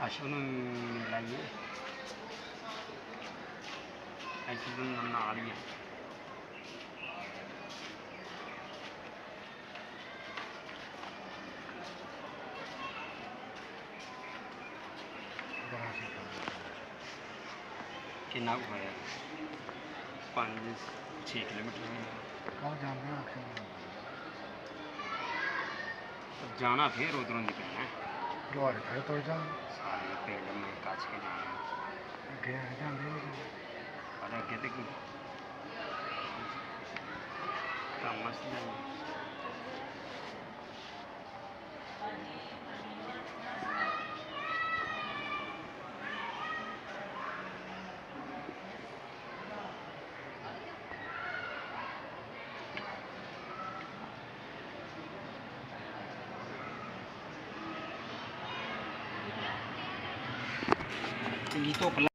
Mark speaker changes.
Speaker 1: आशु मिलाइए ऐसी दिन ਨਾਲ ਹੀ कितना होया 5-6 किलोमीटर जाना फिर उधरों निकलना है सारे पेड़ में काच के जाना और अगे तो काम मस्त तो